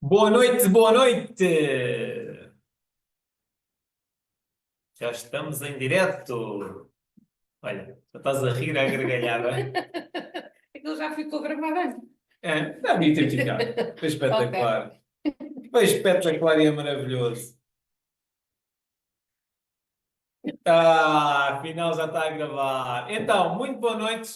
Boa noite, boa noite! Já estamos em direto. Olha, já estás a rir à gargalhada. Aquilo já ficou gravado. É, já devia ter ficado. Foi Ok. espetacular. Foi espetacular e é maravilhoso. Afinal já está a gravar. Então, muito boa noite.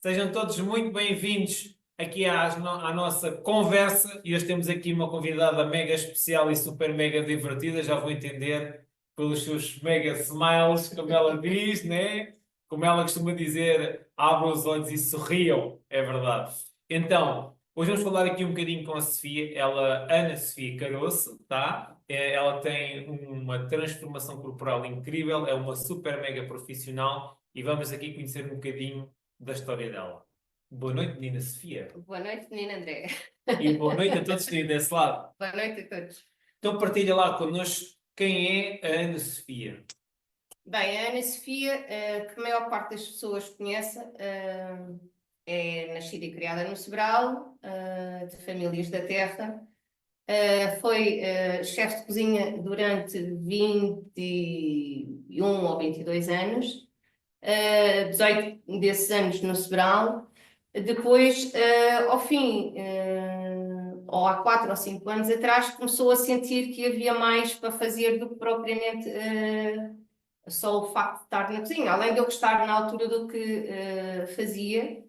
Sejam todos muito bem-vindos aqui à nossa conversa. E hoje temos aqui uma convidada mega especial e super mega divertida. Já vou entender pelos seus mega smiles, como ela diz, né? Como ela costuma dizer, abram os olhos e sorriam. É verdade. Então, hoje vamos falar aqui um bocadinho com a Sofia. Ela, Ana Sofia Caroço, tá? Ela tem uma transformação corporal incrível, é uma super mega profissional e vamos aqui conhecer um bocadinho da história dela. Boa noite, menina Sofia. Boa noite, menina André. E boa noite a todos que estão desse lado. Boa noite a todos. Então partilha lá connosco quem é a Ana Sofia. Bem, a Ana Sofia, que a maior parte das pessoas conhece, é nascida e criada no Sobral, de famílias da terra. Foi chefe de cozinha durante 21 ou 22 anos, 18 desses anos no Sobral. Depois, ao fim, ou há 4 ou 5 anos atrás, começou a sentir que havia mais para fazer do que propriamente só o facto de estar na cozinha. Além de eu gostar na altura do que fazia,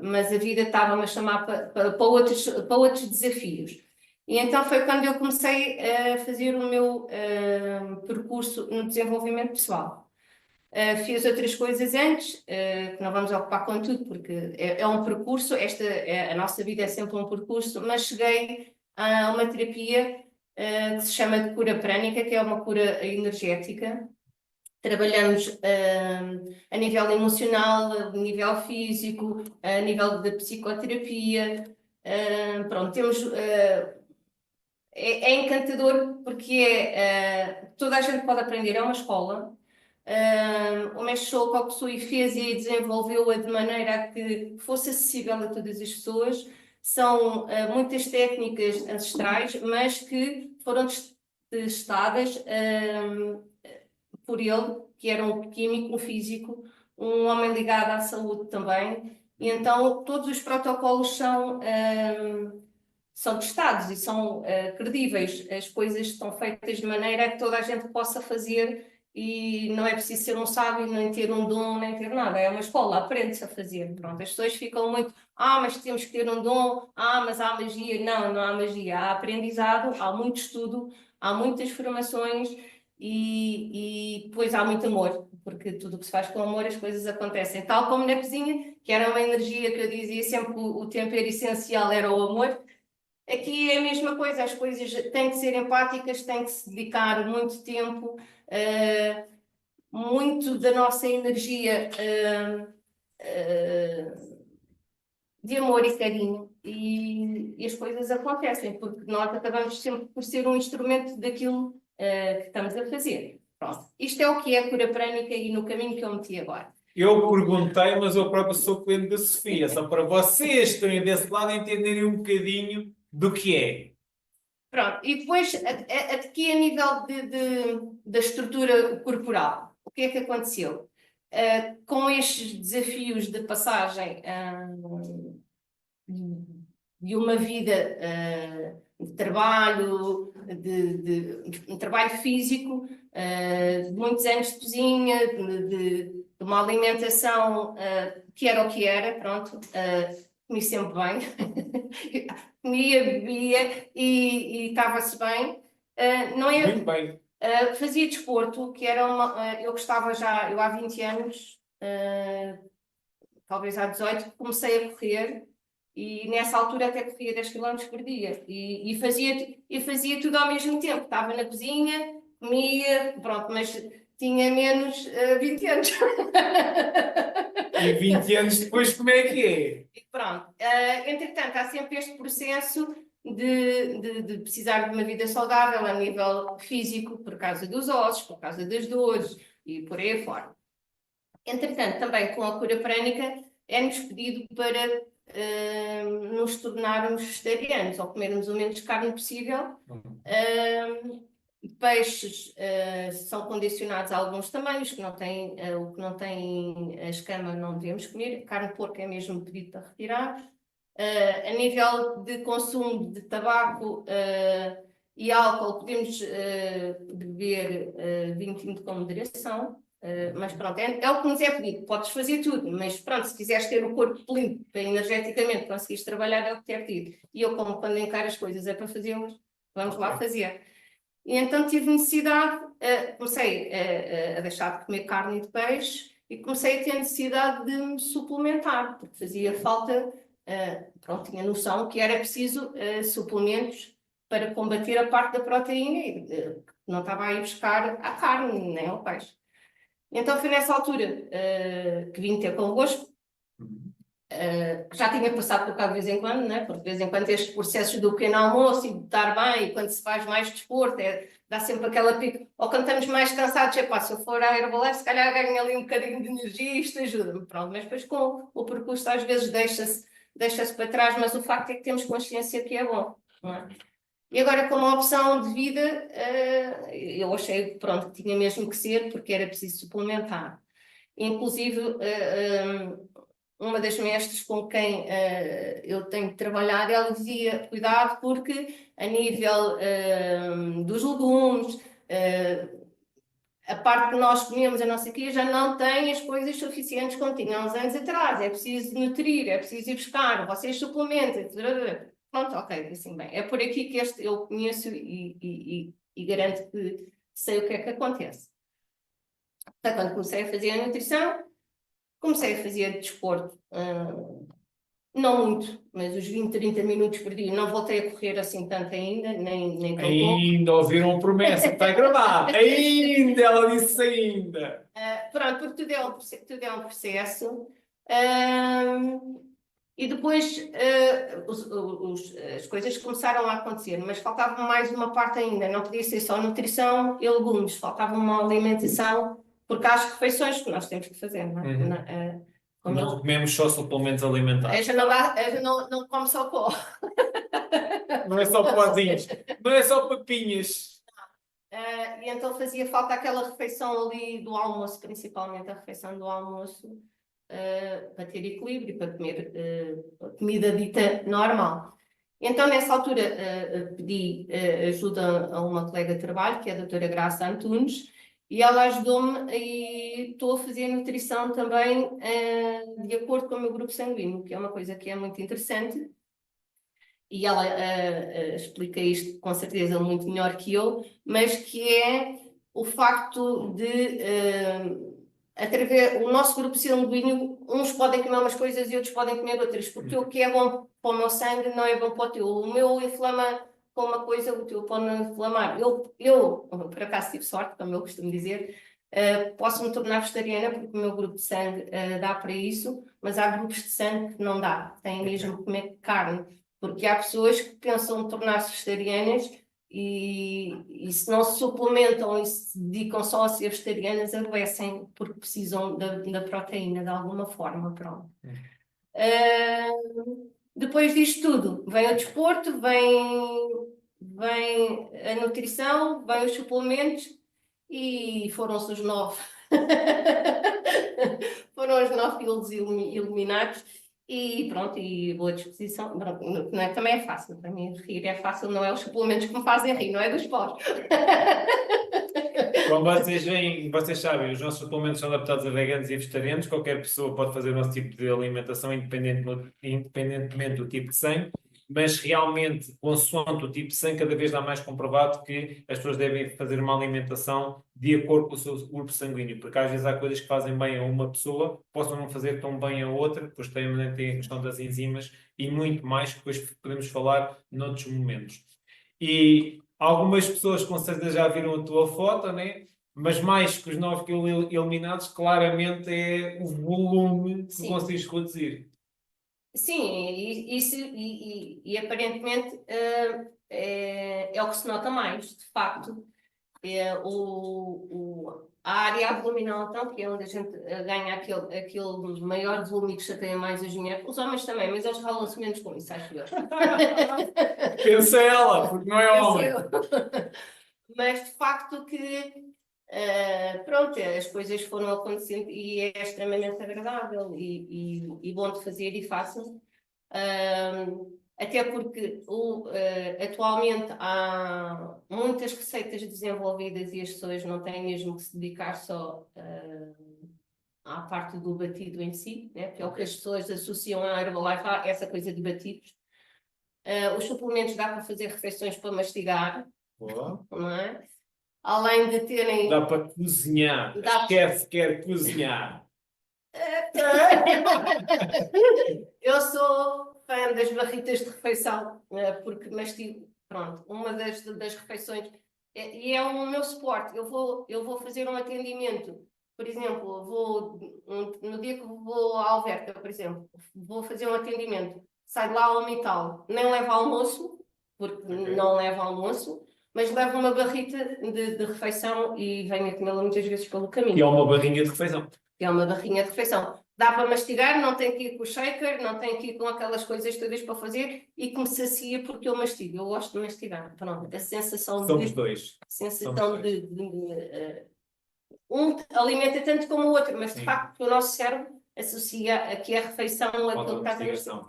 mas a vida estava-me a chamar para outros desafios. E então foi quando eu comecei a fazer o meu percurso no desenvolvimento pessoal. Fiz outras coisas antes, que não vamos ocupar com tudo, porque é um percurso, a nossa vida é sempre um percurso, mas cheguei a uma terapia que se chama de cura prânica, que é uma cura energética. Trabalhamos a nível emocional, a nível físico, a nível da psicoterapia. Pronto, é encantador porque toda a gente pode aprender, é uma escola. O mestre Shou Kokusui fez e desenvolveu-a de maneira a que fosse acessível a todas as pessoas. São muitas técnicas ancestrais, mas que foram testadas por ele, que era um químico, um físico, um homem ligado à saúde também. E então todos os protocolos são testados e são credíveis. As coisas estão feitas de maneira a que toda a gente possa fazer e não é preciso ser um sábio, nem ter um dom, nem ter nada. É uma escola, aprende-se a fazer. Pronto, as pessoas ficam muito, mas temos que ter um dom, mas há magia. Não, não há magia. Há aprendizado, há muito estudo, há muitas formações e depois há muito amor, porque tudo o que se faz com amor as coisas acontecem. Tal como na cozinha, que era uma energia que eu dizia sempre que o tempero essencial era o amor. Aqui é a mesma coisa, as coisas têm que ser empáticas, têm que se dedicar muito tempo, muito da nossa energia de amor e carinho, e as coisas acontecem, porque nós acabamos sempre por ser um instrumento daquilo que estamos a fazer. Pronto, isto é o que é a cura prânica e no caminho que eu meti agora. Eu perguntei, mas eu próprio sou cliente da Sofia, só para vocês que estão desse lado entenderem um bocadinho do que é. Pronto, e depois aqui a nível da estrutura corporal, o que é que aconteceu? Com estes desafios de passagem de uma vida de trabalho, de um trabalho físico, de muitos anos de cozinha, de uma alimentação que era o que era, pronto, comi sempre bem, comia, bebia e estava-se bem. Não é, Muito bem. fazia desporto, que era eu gostava já, eu há 20 anos, talvez há 18, comecei a correr e nessa altura até corria 10 km por dia e fazia tudo ao mesmo tempo. Estava na cozinha, comia, pronto, mas tinha menos 20 anos. E 20 anos depois, como é que é? E pronto. Entretanto, há sempre este processo de precisar de uma vida saudável a nível físico, por causa dos ossos, por causa das dores e por aí fora. Entretanto, também com a cura prânica, é-nos pedido para nos tornarmos vegetarianos ou comermos o menos carne possível. Peixes são condicionados a alguns tamanhos, que não têm, o que não tem a escama não devemos comer. Carne de porco é mesmo pedido para retirar. A nível de consumo de tabaco e álcool, podemos beber vinho tinto com moderação. Mas pronto, é o que nos é pedido. Podes fazer tudo, mas pronto, se quiseres ter o corpo limpo, para energeticamente conseguires trabalhar, é o que te é pedido. E eu, como quando encaro as coisas é para fazê-las, vamos lá fazer. E então tive necessidade, comecei a deixar de comer carne e de peixe e comecei a ter necessidade de me suplementar, porque fazia falta, pronto, tinha noção que era preciso suplementos para combater a parte da proteína e não estava a ir buscar a carne, nem ao peixe. Então foi nessa altura que vim ter convosco. Já tinha passado por cá de vez em quando, né? Porque de vez em quando estes processos do pequeno almoço e de estar bem, e quando se faz mais desporto, dá sempre aquela pica. Ou quando estamos mais cansados, se eu for à Herbalife, se calhar ganho ali um bocadinho de energia e isto ajuda-me. Pronto, mas depois com o percurso às vezes deixa-se para trás, mas o facto é que temos consciência que é bom, não é? E agora, como opção de vida, eu achei pronto, que tinha mesmo que ser, porque era preciso suplementar. Inclusive, uma das mestres com quem eu tenho trabalhado, ela dizia, cuidado, porque a nível dos legumes, a parte que nós comemos, a nossa quia, já não tem as coisas suficientes como tinha há uns anos atrás. É preciso nutrir, é preciso ir buscar, vocês suplementam. Pronto, ok, assim bem. É por aqui que este eu conheço e garanto que sei o que é que acontece. Então, quando comecei a fazer a nutrição, comecei a fazer desporto, não muito, mas os 20, 30 minutos por dia. Não voltei a correr assim tanto ainda, nem tão pouco. Ainda ouviram a promessa, está gravado. Ainda, ela disse ainda. Pronto, porque tudo é um processo. E depois as coisas começaram a acontecer, mas faltava mais uma parte ainda. Não podia ser só nutrição e legumes, faltava uma alimentação, porque há as refeições que nós temos que fazer, não é? Não comemos só suplementos alimentares. Não come só pó. Não é só pozinhos, não é só papinhas. E então fazia falta aquela refeição ali do almoço, principalmente a refeição do almoço, para ter equilíbrio, para comer comida dita normal. Então, nessa altura, pedi ajuda a uma colega de trabalho, que é a doutora Graça Antunes, e ela ajudou-me e estou a fazer nutrição também de acordo com o meu grupo sanguíneo, que é uma coisa que é muito interessante. E ela explica isto com certeza muito melhor que eu, mas que é o facto de, através o nosso grupo sanguíneo, uns podem comer umas coisas e outros podem comer outras, porque o que é bom para o meu sangue não é bom para o teu. O meu inflama com uma coisa, o teu pode não inflamar. Eu, por acaso, tive sorte, como eu costumo dizer, posso me tornar vegetariana porque o meu grupo de sangue dá para isso, mas há grupos de sangue que não dá, têm mesmo que comer carne. Porque há pessoas que pensam tornar-se vegetarianas e se não se suplementam e se dedicam só a ser vegetarianas, adoecem porque precisam da proteína de alguma forma. Pronto. Depois disto tudo, vem o desporto, vem a nutrição, vem os suplementos e foram-se os 9. Foram os 9 quilos eliminados. E pronto, e boa disposição. Não é, também é fácil, para mim rir é fácil, não é os suplementos que me fazem rir, não é dos pós. Como vocês veem, vocês sabem, os nossos suplementos são adaptados a veganos e vegetarianos, qualquer pessoa pode fazer o nosso tipo de alimentação independentemente do tipo de sangue, mas realmente, consoante o tipo de sangue, cada vez dá mais comprovado que as pessoas devem fazer uma alimentação de acordo com o seu grupo sanguíneo, porque às vezes há coisas que fazem bem a uma pessoa, possam não fazer tão bem a outra, depois também tem a questão das enzimas e muito mais que depois podemos falar noutros momentos. E algumas pessoas com certeza já viram a tua foto, né? Mas mais que os 9 quilos eliminados, claramente é o volume que consegues reduzir. Sim, isso e aparentemente é o que se nota mais, de facto. A área abdominal, então, que é onde a gente ganha aquele maior volume que chateia mais as mulheres. Os homens também, mas eles ralam-se menos com isso, acho eu. Pensa ela, porque não é homem. Mas de facto que pronto, as coisas foram acontecendo e é extremamente agradável e bom de fazer e fácil. Até porque atualmente há muitas receitas desenvolvidas e as pessoas não têm mesmo que se dedicar só à parte do batido em si, né? Que é o que as pessoas associam à Herbalife, essa coisa de batidos. Os suplementos dá para fazer refeições para mastigar, não é? Além de terem... Dá para cozinhar. Esquece que quer cozinhar. Eu sou fã das barritas de refeição, porque mastigo, pronto, uma das refeições, e é o meu suporte. Eu vou fazer um atendimento, por exemplo, no dia que vou à Alverca, por exemplo, vou fazer um atendimento, saio lá ao Mital, nem levo almoço, porque não levo almoço, mas levo uma barrita de refeição e venho a comê-la muitas vezes pelo caminho. E é uma barrinha de refeição. É uma barrinha de refeição. Dá para mastigar, não tem que ir com o shaker, não tem que ir com aquelas coisas todas para fazer e que me sacia porque eu mastigo. Eu gosto de mastigar. Pronto, a sensação Somos dois. sensação um alimenta tanto como o outro, mas de facto o nosso cérebro associa aqui a refeição àquilo que está a mastigar.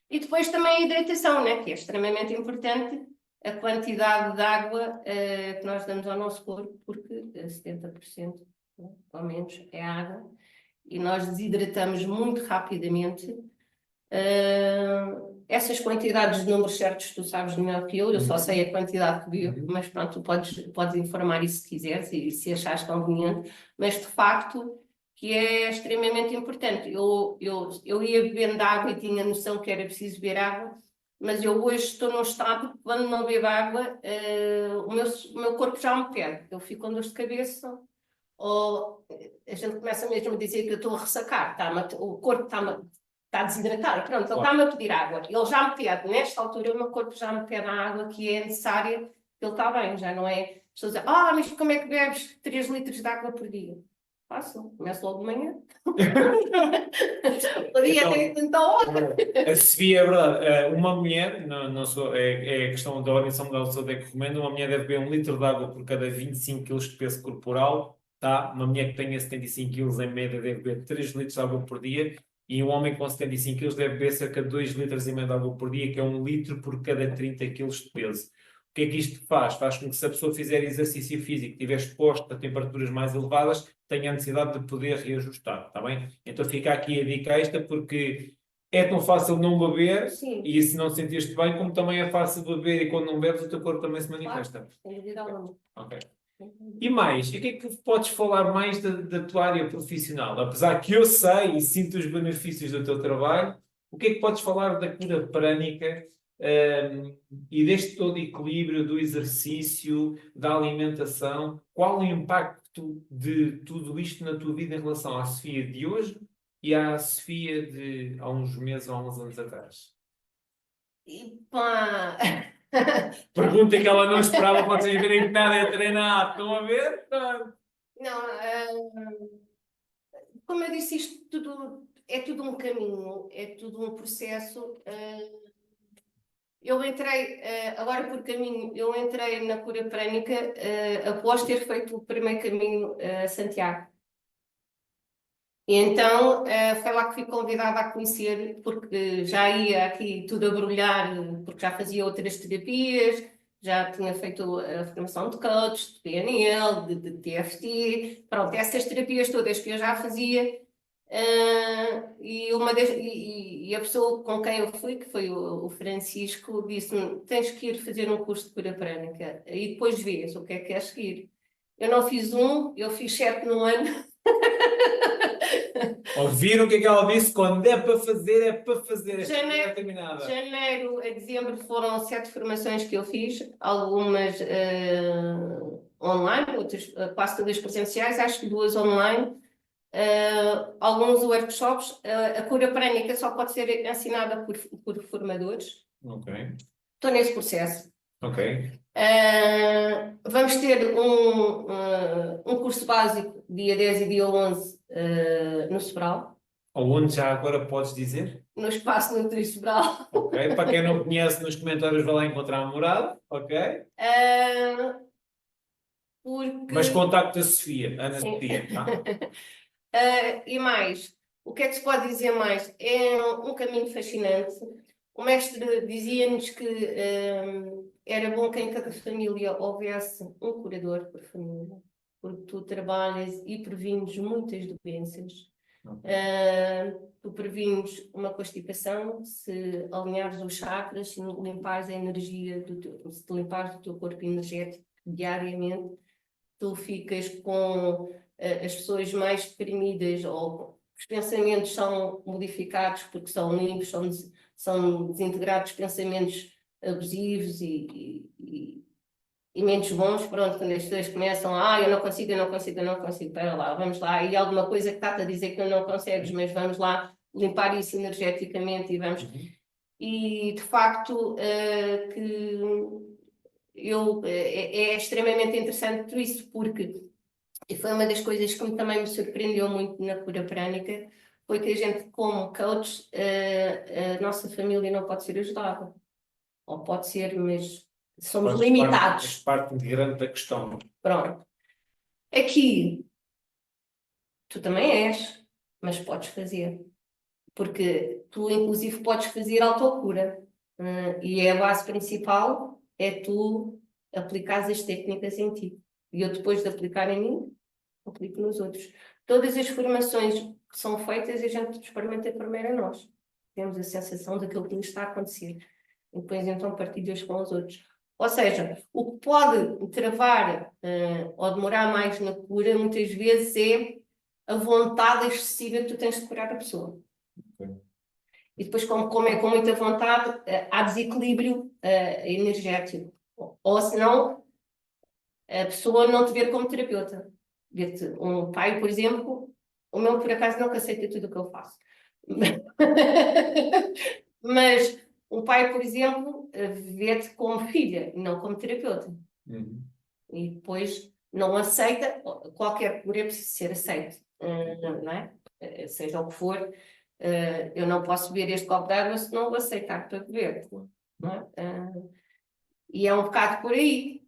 E depois também a hidratação, né? Que é extremamente importante, a quantidade de água que nós damos ao nosso corpo, porque 70%, ao menos, é água. E nós desidratamos muito rapidamente. Essas quantidades de números certos tu sabes melhor que eu só sei a quantidade que bebo, mas pronto, tu podes informar isso se quiseres e se achares conveniente, mas de facto que é extremamente importante. Eu ia bebendo água e tinha noção que era preciso beber água, mas eu hoje estou num estado que quando não bebo água, o meu corpo já me pede. Eu fico com dor de cabeça, ou a gente começa mesmo a dizer que eu estou a ressacar, o corpo está desidratado, pronto, ele está-me a pedir água. Ele já me pede, nesta altura o meu corpo já me pede a água que é necessária, ele está bem, já não é... Estou a dizer, mas como é que bebes 3 litros de água por dia? Fácil, começo logo de manhã. O dia tem tanta hora. A Sofia, é verdade, uma mulher, não sou, é questão da Organização Mundial de Saúde que recomenda, uma mulher deve beber 1 litro de água por cada 25 kg de peso corporal, tá? Uma mulher que tenha 75 kg em média deve beber 3 litros de água por dia, e um homem com 75 kg deve beber cerca de 2 litros e meio de água por dia, que é 1 litro por cada 30 kg de peso. O que é que isto faz? Faz com que, se a pessoa fizer exercício físico, estiver exposta a temperaturas mais elevadas, tenha a necessidade de poder reajustar, está bem? Então fica aqui a dica esta, porque é tão fácil não beber, Sim. E se não te sentiste bem, como também é fácil beber e quando não bebes o teu corpo também se manifesta. Claro. Ok. E mais, e o que é que podes falar mais da tua área profissional? Apesar que eu sei e sinto os benefícios do teu trabalho, o que é que podes falar da cura prânica e deste todo equilíbrio do exercício, da alimentação? Qual o impacto de tudo isto na tua vida em relação à Sofia de hoje e à Sofia de há uns meses ou há uns anos atrás? Pergunta que ela não esperava para vocês verem que nada é treinado. Estão a ver? Não, como eu disse, isto tudo é tudo um caminho, é tudo um processo. Eu entrei, agora por caminho, eu entrei na cura prânica após ter feito o primeiro caminho a Santiago. E então foi lá que fui convidada a conhecer, porque já ia aqui tudo a brulhar, porque já fazia outras terapias, já tinha feito a formação de coach, de PNL, de TFT, pronto, essas terapias todas que eu já fazia. E a pessoa com quem eu fui, que foi o Francisco, disse-me: tens que ir fazer um curso de cura prânica e depois vês o que é que queres seguir. Eu não fiz eu fiz 7 no ano. Ouviram o que é que ela disse? Quando é para fazer, é para fazer. Janeiro a dezembro foram 7 formações que eu fiz, algumas online, outras quase todas presenciais, acho que 2 online. Alguns workshops. A cura prânica só pode ser ensinada por formadores. Ok. Estou nesse processo. Ok. Vamos ter um curso básico dia 10 e dia 11 no Sobral, Onde já agora podes dizer? no Espaço Nutri Sobral. Ok. Para quem não conhece, nos comentários vai lá encontrar a morada. Ok. Porque... Mas contacta a Sofia, Ana Sim. Sofia, tá? E mais, o que é que se pode dizer mais? É um caminho fascinante. O mestre dizia-nos que era bom que em cada família houvesse um curador por família, porque tu trabalhas e prevines muitas doenças. Tu prevines uma constipação se alinhares os chakras, se limpares a energia se limpares o teu corpo energético diariamente, tu ficas com as pessoas mais deprimidas ou os pensamentos são modificados porque são limpos, são desintegrados pensamentos abusivos e menos bons. Pronto, quando as pessoas começam, eu não consigo, espera lá, vamos lá, e alguma coisa que está-te a dizer que não consegues, mas vamos lá limpar isso energeticamente e vamos... E, de facto, é extremamente interessante por isso, porque e foi uma das coisas que também me surpreendeu muito na cura prânica, foi que a gente, como coach, a nossa família não pode ser ajudada. Ou pode ser, mas somos limitados. Parte integrante da questão. Pronto. Aqui, tu também és, mas podes fazer. Porque tu, inclusive, podes fazer autocura. E a base principal é tu aplicares as técnicas em ti. E eu, depois de aplicar em mim, aplico nos outros. Todas as formações que são feitas, a gente experimenta primeiro a nós. Temos a sensação daquilo que nos está a acontecer. E depois, então, partilhas com os outros. Ou seja, o que pode travar ou demorar mais na cura, muitas vezes, é a vontade excessiva que tu tens de curar a pessoa. Okay. E depois, como é com muita vontade, há desequilíbrio energético. Ou senão, a pessoa não te ver como terapeuta. Ver-te um pai, por exemplo, o meu, por acaso, não aceita tudo o que eu faço. Mas um pai, por exemplo, vê-te como filha, não como terapeuta. E depois não aceita, qualquer cura é preciso ser aceito, não é? Seja o que for, eu não posso beber este copo de água se não o aceitar para beber. Não é? E é um bocado por aí.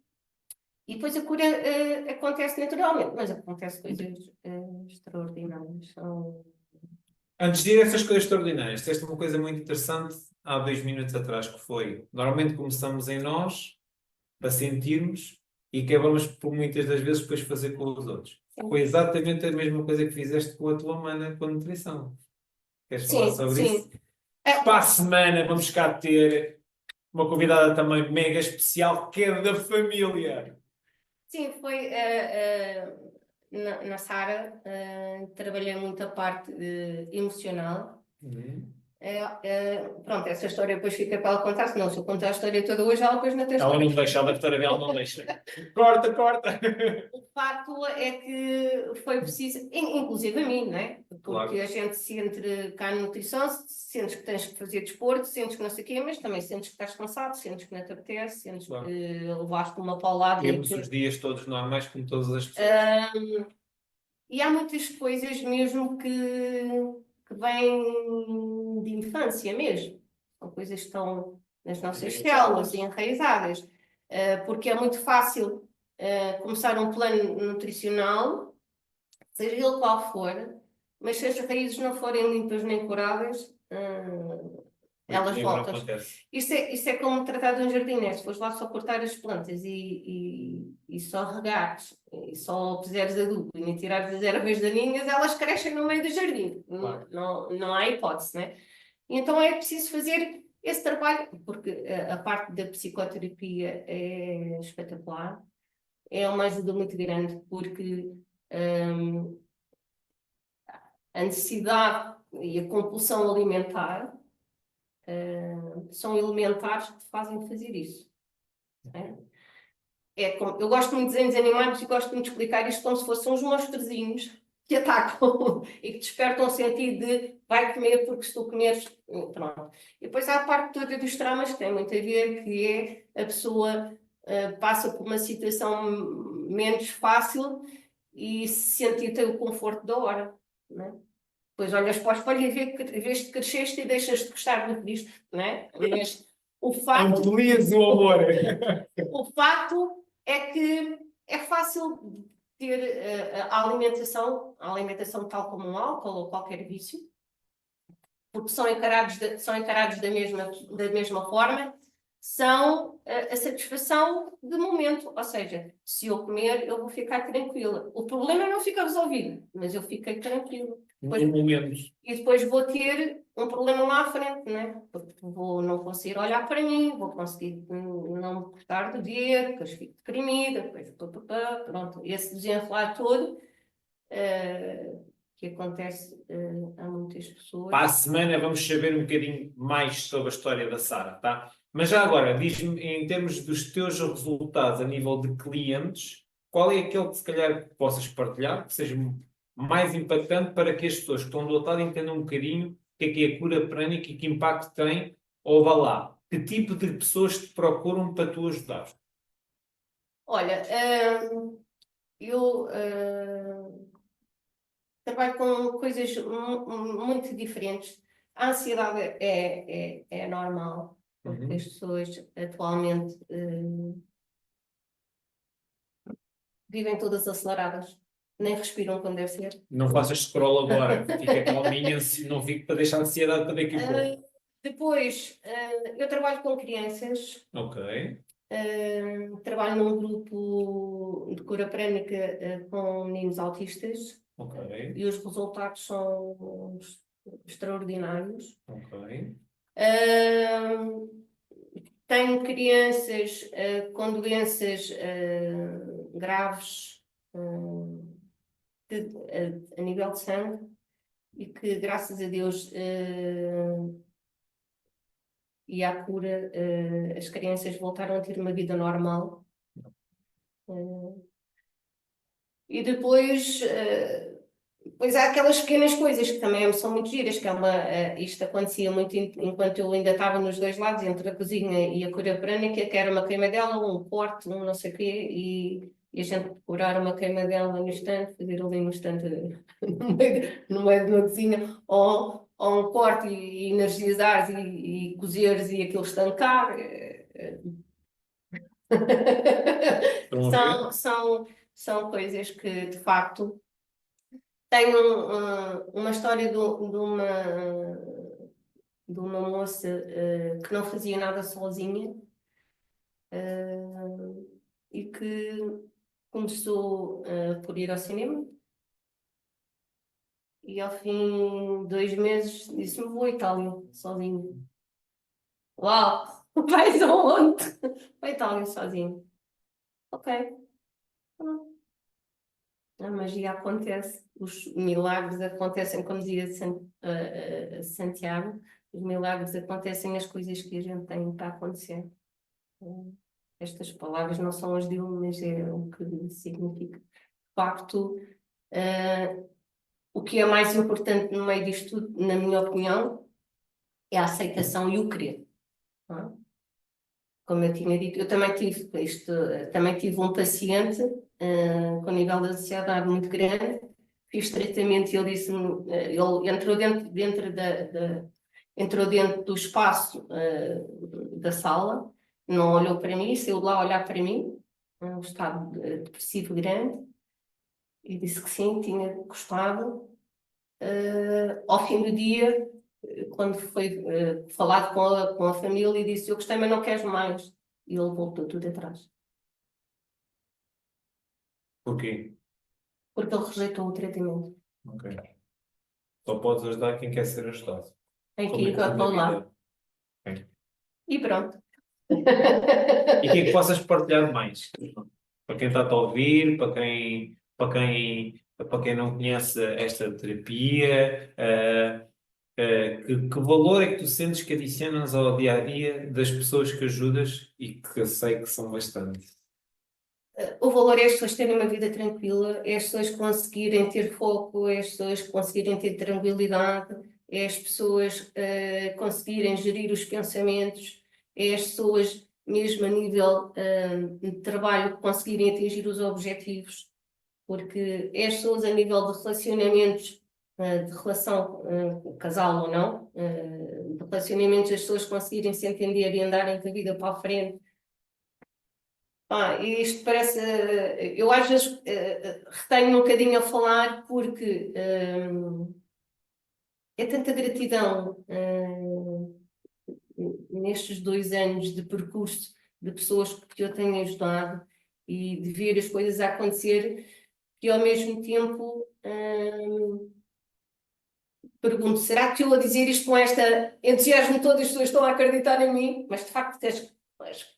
E depois a cura acontece naturalmente, mas acontece coisas extraordinárias. Antes de ir a essas coisas extraordinárias, teste uma coisa muito interessante há 2 minutos atrás, que foi, normalmente começamos em nós, para sentirmos, e acabamos por muitas das vezes depois fazer com os outros. Sim. Foi exatamente a mesma coisa que fizeste com a tua mana com a nutrição. Queres falar sobre isso? Para a semana vamos cá ter uma convidada também mega especial, que é da família. Sim, foi na Sara, trabalhei muito a parte emocional. Pronto, essa história depois fica para ela contar, senão se eu contar a história toda hoje, ela depois não tem história. Ela não deixa, a história dela não deixa. Corta, corta! O facto é que foi preciso, inclusive a mim, não é? Porque claro. A gente se entre cá na nutrição, sentes que tens que fazer desporto, sentes que não sei o quê, mas também sentes que estás cansado, sentes que não te apetece, sentes claro. Que levaste uma paulada. Temos os dias todos normais, como todas as pessoas. E há muitas coisas mesmo que vêm de infância mesmo. São coisas que estão nas nossas células enraizadas. Porque é muito fácil começar um plano nutricional, seja ele qual for, mas se as raízes não forem limpas nem curadas, elas voltam. Isso é como tratar de um jardim, né? Se fores lá só cortar as plantas e só regares, e só puseres adubo e nem tirares as ervas daninhas, elas crescem no meio do jardim. Claro. Não há hipótese, né? E então é preciso fazer esse trabalho, porque a parte da psicoterapia é espetacular, é uma ajuda muito grande, porque a necessidade e a compulsão alimentar são elementares que te fazem fazer isso. Eu gosto muito de desenhos animados e gosto muito de explicar isto como se fossem uns monstrozinhos que atacam e que despertam o sentido de vai comer porque se tu comeres, pronto. E depois há a parte toda dos traumas que tem muito a ver, que é a pessoa passa por uma situação menos fácil e se sente ter o conforto da hora, né? Depois olhas para o espelho e vês que cresceste e deixas de gostar do Cristo, né? Mas o facto, Amplias o amor. o facto é que é fácil ter a alimentação tal como um álcool ou qualquer vício, porque são encarados da mesma forma, são a satisfação de momento. Ou seja, se eu comer, eu vou ficar tranquila. O problema não fica resolvido, mas eu fiquei tranquila. No momento. E depois vou ter um problema lá à frente, né? Porque não conseguir olhar para mim, vou conseguir não me gostar de ver, depois fico deprimida, depois pronto. Esse desenrolar todo que acontece a muitas pessoas. Para a semana vamos saber um bocadinho mais sobre a história da Sara, tá? Mas já agora, diz-me, em termos dos teus resultados a nível de clientes, qual é aquele que se calhar possas partilhar, que seja mais impactante para que as pessoas que estão do outro lado entendam um bocadinho o que é a cura prânica e que impacto tem, ou vá lá, que tipo de pessoas te procuram para tu ajudar? Olha, eu trabalho com coisas muito diferentes. A ansiedade é normal, porque as pessoas atualmente vivem todas aceleradas, nem respiram quando deve ser. Não faças scroll agora, fica calminha, não fique para deixar a ansiedade para daqui a pouco. Depois, eu trabalho com crianças. Ok. Trabalho num grupo de cura prânica com meninos autistas. Ok. E os resultados são extraordinários. Ok. Tenho crianças com doenças graves a nível de sangue e que, graças a Deus, e à cura, as crianças voltaram a ter uma vida normal. E depois, pois há aquelas pequenas coisas que também são muito giras, que isto acontecia muito enquanto eu ainda estava nos dois lados, entre a cozinha e a cura prânica, que era uma queimadela, um corte, um não sei o quê, e a gente curar uma queimadela no estante, fazer ali no estante no meio de uma cozinha, ou um corte e energizares e cozeres e aquilo estancar. São coisas que, de facto, tenho uma história de uma moça que não fazia nada sozinha e que começou por ir ao cinema e ao fim de 2 meses disse-me vou à Itália sozinha. Uau! Vais aonde? Vou à Itália sozinho. Ok. A magia acontece, os milagres acontecem, como dizia Santiago, os milagres acontecem nas coisas que a gente tem para acontecer. Estas palavras não são as dele, mas é o que significa. De facto, o que é mais importante no meio disto tudo, na minha opinião, é a aceitação e o querer. Não é? Como eu tinha dito, eu também tive um paciente com nível de ansiedade muito grande, fiz tratamento e ele disse-me, ele entrou dentro do espaço da sala, não olhou para mim, saiu de lá a olhar para mim, um estado depressivo grande, e disse que sim, tinha gostado. Ao fim do dia, quando foi falado com a família, disse, eu gostei, mas não queres mais. E ele voltou tudo atrás. Porquê? Porque ele rejeitou o tratamento. Ok. Só podes ajudar quem quer ser ajudado. Tem que Como ir em para tudo na lá. vida. Ok. E pronto. E o que é que possas partilhar mais? Para quem está a ouvir, para quem não conhece esta terapia, que valor é que tu sentes que adicionas ao dia a dia das pessoas que ajudas e que eu sei que são bastante? O valor é as pessoas terem uma vida tranquila, é as pessoas conseguirem ter foco, é as pessoas conseguirem ter tranquilidade, é as pessoas conseguirem gerir os pensamentos, é as pessoas, mesmo a nível de trabalho, conseguirem atingir os objetivos, porque é as pessoas a nível de relacionamentos, de relação, casal ou não, de relacionamentos, as pessoas conseguirem se entender e andarem com a vida para a frente. E isto parece. Eu às vezes retenho um bocadinho a falar porque é tanta gratidão nestes 2 anos de percurso de pessoas que eu tenho ajudado e de ver as coisas a acontecer, que ao mesmo tempo pergunto: será que eu a dizer isto com este entusiasmo todo as pessoas estão a acreditar em mim? Mas de facto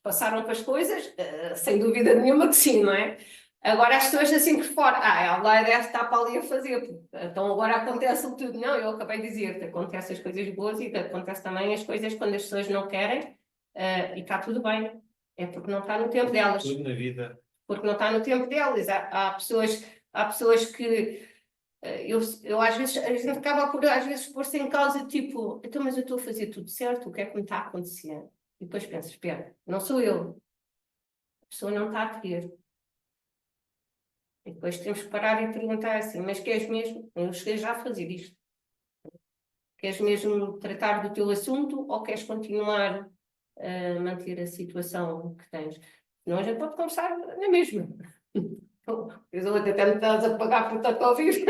passaram com as coisas, sem dúvida nenhuma que sim, não é? Agora as pessoas assim por fora, ela deve estar para ali a fazer, então agora acontece tudo. Não, eu acabei de dizer que acontecem as coisas boas e que acontece também as coisas quando as pessoas não querem, e está tudo bem, é porque não está no tempo delas. Tudo na vida. Porque não está no tempo delas. Há pessoas que eu às vezes, a gente acaba por às vezes pôr-se em causa, tipo, então, mas eu estou a fazer tudo certo, o que é que me está a acontecer? E depois pensas: espera, não sou eu, a pessoa não está a querer. E depois temos que parar e perguntar assim: mas queres mesmo? Eu cheguei já a fazer isto. Queres mesmo tratar do teu assunto ou queres continuar a manter a situação que tens? Senão a gente pode conversar na mesma. Eu até me estás a pagar por estar a ouvir.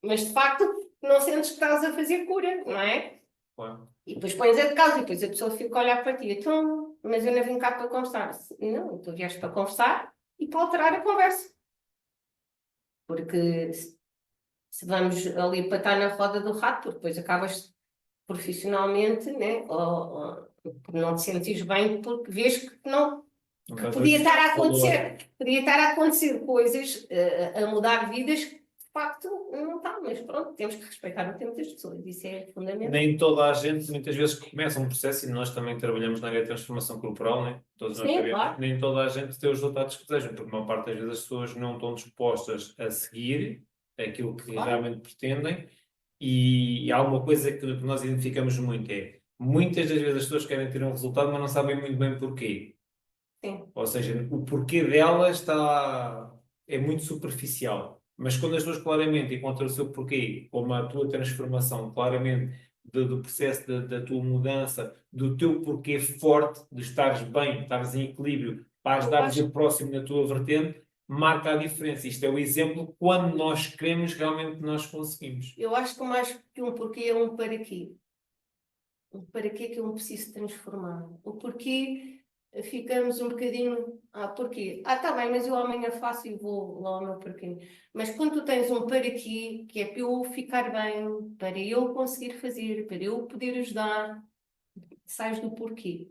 Mas de facto, não sentes que estás a fazer cura, não é? Claro. E depois pões a de casa e depois a pessoa fica a olhar para ti. Então, mas eu não vim cá para conversar. Não, tu vieste para conversar e para alterar a conversa. Porque se vamos ali para estar na roda do rato, porque depois acabas profissionalmente, né? Ou por não te sentires bem, porque vês que não. Que podia estar a acontecer coisas, a mudar vidas, que de facto não está, mas pronto, temos que respeitar o tempo das pessoas, isso é fundamental. Nem toda a gente, muitas vezes, começa um processo, e nós também trabalhamos na área de transformação corporal, né? Todos nós sabemos, Claro. nem toda a gente tem os resultados que desejam, porque uma parte das vezes as pessoas não estão dispostas a seguir aquilo que realmente pretendem, e há alguma coisa que nós identificamos muito, muitas das vezes as pessoas querem ter um resultado, mas não sabem muito bem porquê. Sim. Ou seja, o porquê dela é muito superficial. Mas quando as pessoas claramente encontram o seu porquê, como a tua transformação, claramente do processo da tua mudança, do teu porquê forte, de estares bem, de estares em equilíbrio, para ajudares o próximo na tua vertente, marca a diferença. Isto é o exemplo quando nós queremos, realmente nós conseguimos. Eu acho que mais que um porquê é um para quê. Um para quê que eu me preciso transformar. O porquê ficamos um bocadinho, porquê? Está bem, mas eu amanhã faço e vou lá ao meu porquê. Mas quando tu tens um para quê, que é para eu ficar bem, para eu conseguir fazer, para eu poder ajudar, sais do porquê.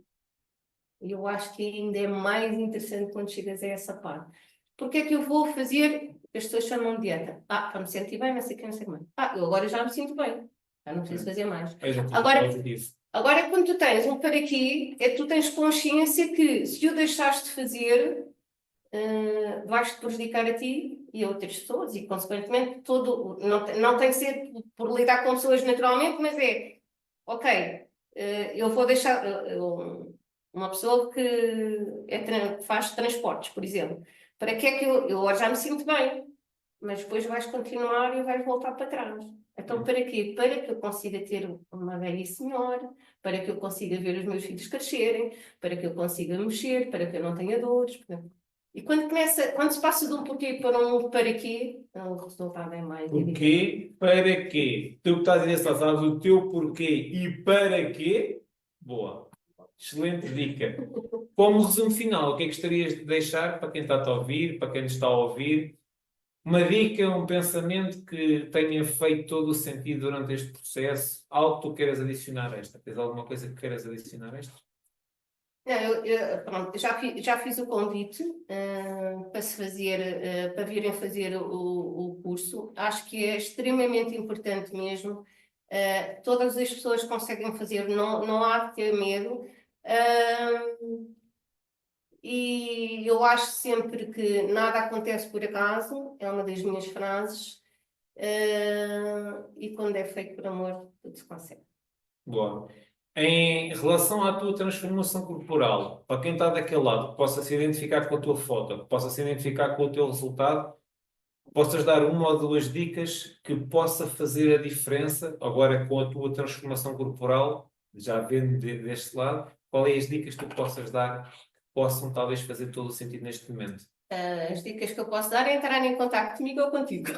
E eu acho que ainda é mais interessante quando chegas a essa parte. Porque é que eu vou fazer, as pessoas chamam de dieta. Para me sentir bem, não sei o que, não sei o que mais. Eu agora já me sinto bem, já não preciso fazer mais. Agora, quando tu tens um para quê, é que tu tens consciência que se o deixares de fazer, vais-te prejudicar a ti e a outras pessoas, e consequentemente não tem que ser por lidar com pessoas naturalmente, mas ok, eu vou deixar uma pessoa que faz transportes, por exemplo, para que é que eu agora já me sinto bem, mas depois vais continuar e vais voltar para trás. Então, para quê? Para que eu consiga ter uma velhice melhor, para que eu consiga ver os meus filhos crescerem, para que eu consiga mexer, para que eu não tenha dores. E quando se passa de um porquê para um para quê, o resultado é mais evidente. Porquê, para quê? Tu que estás a dizer, sabes o teu porquê e para quê? Boa. Excelente dica. Como resumo final, o que é que gostarias de deixar para quem está a ouvir, para quem nos está a ouvir? Uma dica, um pensamento que tenha feito todo o sentido durante este processo? Algo que tu queiras adicionar a esta? Tens alguma coisa que queiras adicionar a esta? Não, pronto, já fiz o convite para se fazer, para virem fazer o curso. Acho que é extremamente importante mesmo. Todas as pessoas conseguem fazer, não há de ter medo. E eu acho sempre que nada acontece por acaso, é uma das minhas frases, e quando é feito por amor, tudo se consegue. Boa. Em relação à tua transformação corporal, para quem está daquele lado, que possa se identificar com a tua foto, que possa se identificar com o teu resultado, possas dar uma ou duas dicas que possa fazer a diferença agora com a tua transformação corporal, já vendo deste lado, qual é as dicas que tu possas dar que possam talvez fazer todo o sentido neste momento? As dicas que eu posso dar é entrar em contato comigo ou contigo.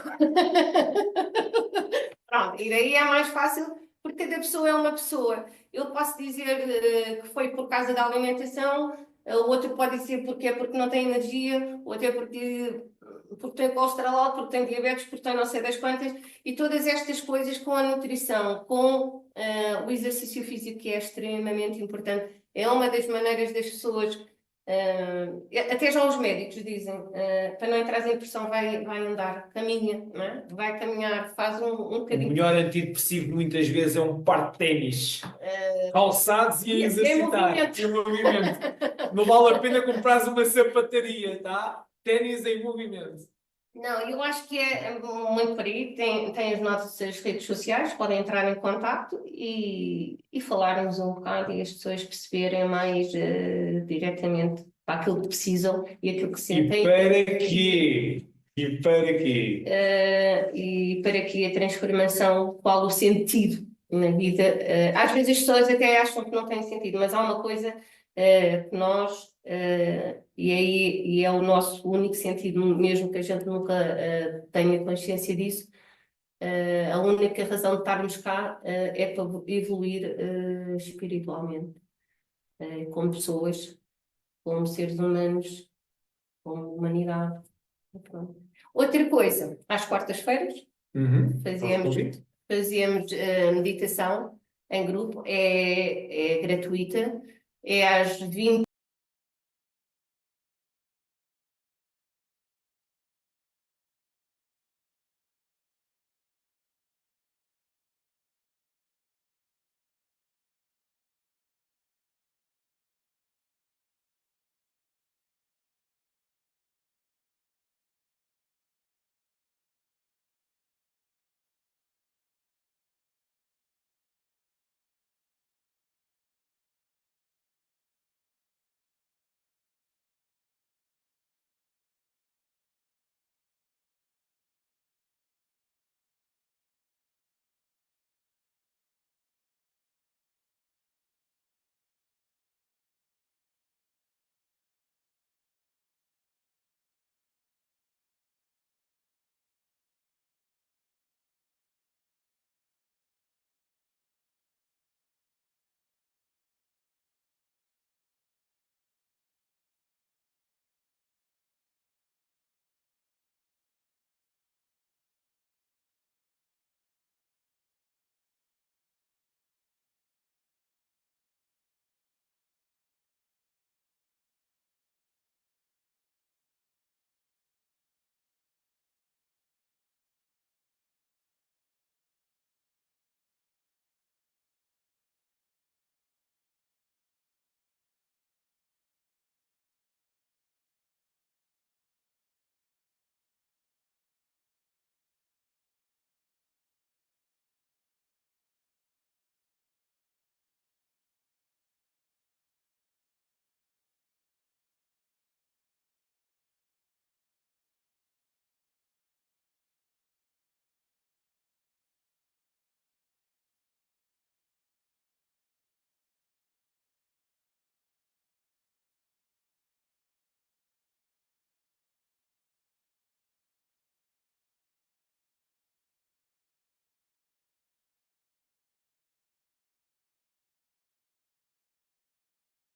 Pronto, e daí é mais fácil porque cada pessoa é uma pessoa. Eu posso dizer que foi por causa da alimentação, o outro pode dizer porque é porque não tem energia, o outro é porque tem colesterol alto, porque tem diabetes, porque tem não sei das quantas, e todas estas coisas com a nutrição, com o exercício físico, que é extremamente importante, é uma das maneiras das pessoas. Até já os médicos dizem, para não entrar em depressão, vai andar, caminha, não é? Vai caminhar, faz um O bocadinho. melhor antidepressivo muitas vezes é um par de ténis calçados e a Em exercitar. movimento. Em movimento. Não vale a pena comprar uma sapataria, tá? Ténis em movimento. Não, eu acho que é muito por aí. Tem as nossas redes sociais, podem entrar em contato e falarmos um bocado e as pessoas perceberem mais diretamente para aquilo que precisam e aquilo que E sentem. para quê? E para quê? E para que a transformação, qual o sentido na vida? Às vezes as pessoas até acham que não tem sentido, mas há uma coisa que nós, e é o nosso único sentido, mesmo que a gente nunca tenha consciência disso, a única razão de estarmos cá é para evoluir espiritualmente, como pessoas, como seres humanos, como humanidade. Pronto. Outra coisa, às quartas-feiras fazíamos meditação em grupo, é gratuita, é às 20